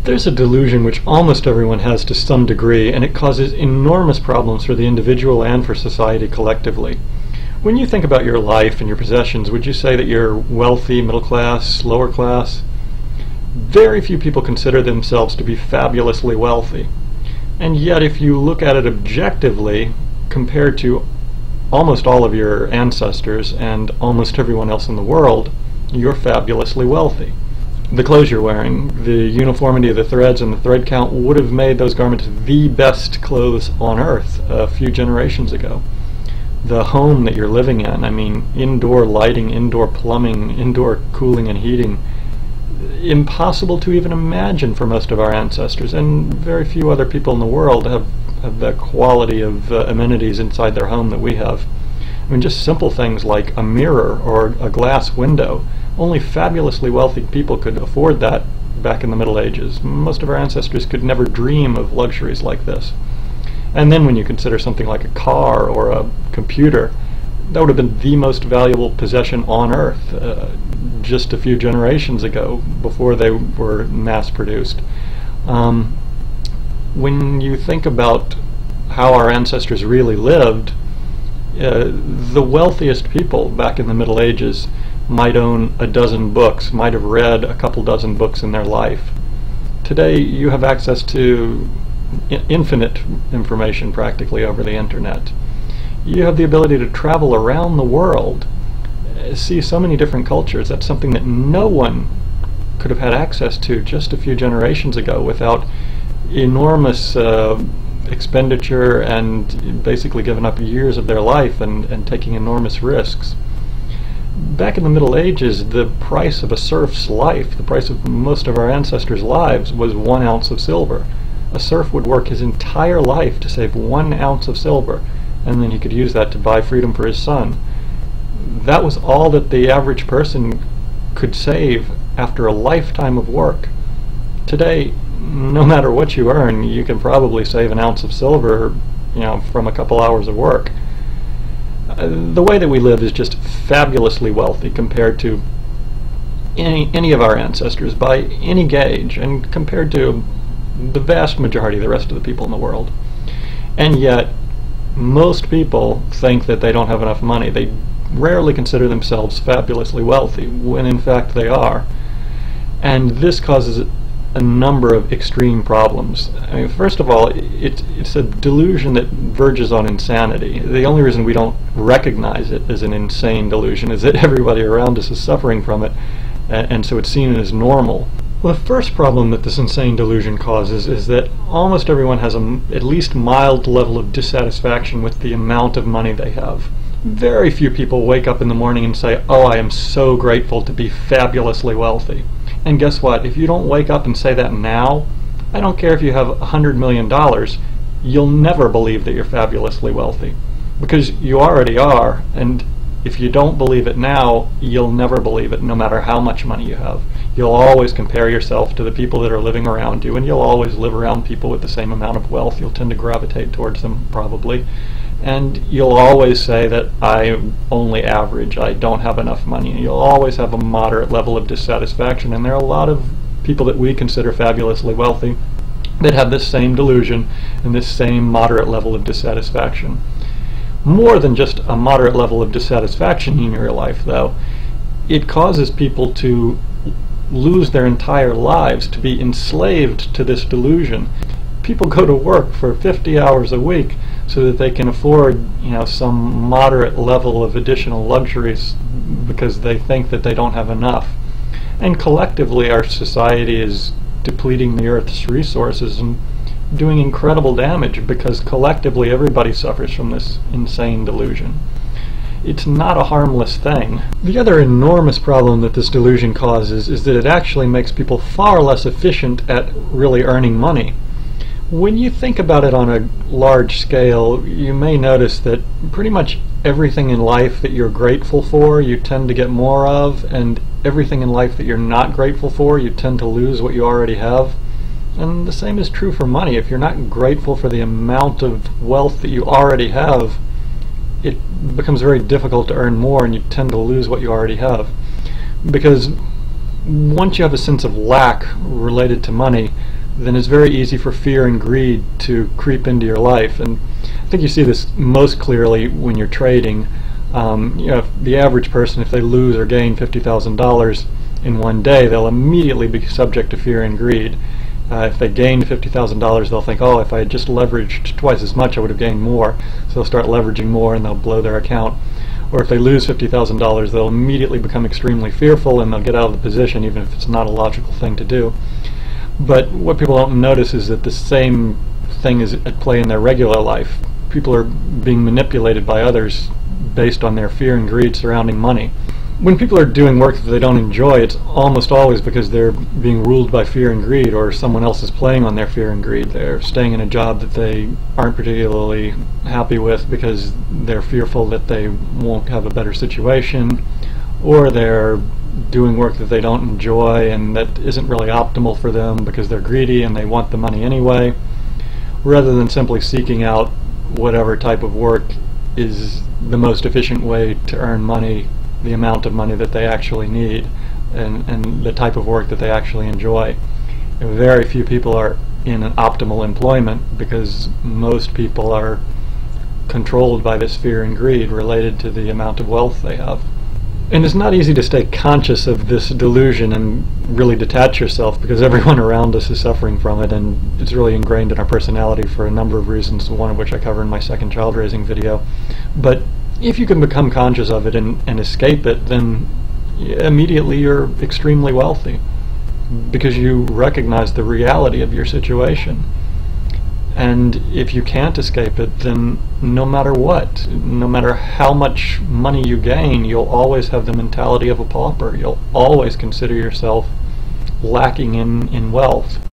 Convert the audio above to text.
There's a delusion which almost everyone has to some degree, and it causes enormous problems for the individual and for society collectively. When you think about your life and your possessions, would you say that you're wealthy, middle class, lower class? Very few people consider themselves to be fabulously wealthy. And yet if you look at it objectively, compared to almost all of your ancestors and almost everyone else in the world, you're fabulously wealthy. The clothes you're wearing, the uniformity of the threads and the thread count would have made those garments the best clothes on earth a few generations ago. The home that you're living in, I mean, indoor lighting, indoor plumbing, indoor cooling and heating, impossible to even imagine for most of our ancestors, and very few other people in the world have the quality of amenities inside their home that we have. I mean, just simple things like a mirror or a glass window. Only fabulously wealthy people could afford that back in the Middle Ages. Most of our ancestors could never dream of luxuries like this. And then when you consider something like a car or a computer, that would have been the most valuable possession on earth just a few generations ago, before they were mass-produced. When you think about how our ancestors really lived, the wealthiest people back in the Middle Ages might own a dozen books, might have read a couple dozen books in their life. Today you have access to infinite information practically over the internet. You have the ability to travel around the world, see so many different cultures. That's something that no one could have had access to just a few generations ago without enormous expenditure and basically giving up years of their life and taking enormous risks. Back in the Middle Ages, the price of a serf's life, the price of most of our ancestors' lives, was 1 ounce of silver. A serf would work his entire life to save 1 ounce of silver, and then he could use that to buy freedom for his son. That was all that the average person could save after a lifetime of work. Today, no matter what you earn, you can probably save 1 ounce of silver, from a couple hours of work. The way that we live is just fabulously wealthy compared to any of our ancestors by any gauge, and compared to the vast majority of the rest of the people in the world. And yet most people think that they don't have enough money. They rarely consider themselves fabulously wealthy, when in fact they are. And this causes a number of extreme problems. I mean, first of all, it's a delusion that verges on insanity. The only reason we don't recognize it as an insane delusion is that everybody around us is suffering from it, and so it's seen as normal. Well, the first problem that this insane delusion causes is that almost everyone has at least mild level of dissatisfaction with the amount of money they have. Very few people wake up in the morning and say, "Oh, I am so grateful to be fabulously wealthy." And guess what? If you don't wake up and say that now, I don't care if you have $100 million, you'll never believe that you're fabulously wealthy. Because you already are, and if you don't believe it now, you'll never believe it, no matter how much money you have. You'll always compare yourself to the people that are living around you, and you'll always live around people with the same amount of wealth. You'll tend to gravitate towards them, probably. And you'll always say that I'm only average, I don't have enough money. You'll always have a moderate level of dissatisfaction, and there are a lot of people that we consider fabulously wealthy that have this same delusion and this same moderate level of dissatisfaction. More than just a moderate level of dissatisfaction in your life, though, it causes people to lose their entire lives, to be enslaved to this delusion. People go to work for 50 hours a week so that they can afford, some moderate level of additional luxuries because they think that they don't have enough. And collectively our society is depleting the Earth's resources and doing incredible damage because collectively everybody suffers from this insane delusion. It's not a harmless thing. The other enormous problem that this delusion causes is that it actually makes people far less efficient at really earning money. When you think about it on a large scale, you may notice that pretty much everything in life that you're grateful for, you tend to get more of, and everything in life that you're not grateful for, you tend to lose what you already have. And the same is true for money. If you're not grateful for the amount of wealth that you already have, it becomes very difficult to earn more, and you tend to lose what you already have. Because once you have a sense of lack related to money, then it's very easy for fear and greed to creep into your life. And I think you see this most clearly when you're trading. If the average person, if they lose or gain $50,000 in one day, they'll immediately be subject to fear and greed. If they gained $50,000, they'll think, oh, if I had just leveraged twice as much, I would have gained more. So they'll start leveraging more and they'll blow their account. Or if they lose $50,000, they'll immediately become extremely fearful and they'll get out of the position, even if it's not a logical thing to do. But what people don't notice is that the same thing is at play in their regular life. People are being manipulated by others based on their fear and greed surrounding money. When people are doing work that they don't enjoy, it's almost always because they're being ruled by fear and greed, or someone else is playing on their fear and greed. They're staying in a job that they aren't particularly happy with because they're fearful that they won't have a better situation, or they're doing work that they don't enjoy and that isn't really optimal for them because they're greedy and they want the money anyway, rather than simply seeking out whatever type of work is the most efficient way to earn money, the amount of money that they actually need, and the type of work that they actually enjoy. And very few people are in an optimal employment because most people are controlled by this fear and greed related to the amount of wealth they have. And it's not easy to stay conscious of this delusion and really detach yourself, because everyone around us is suffering from it, and it's really ingrained in our personality for a number of reasons, one of which I cover in my second child raising video. But if you can become conscious of it and escape it, then immediately you're extremely wealthy, because you recognize the reality of your situation. And if you can't escape it, then no matter what, no matter how much money you gain, you'll always have the mentality of a pauper. You'll always consider yourself lacking in wealth.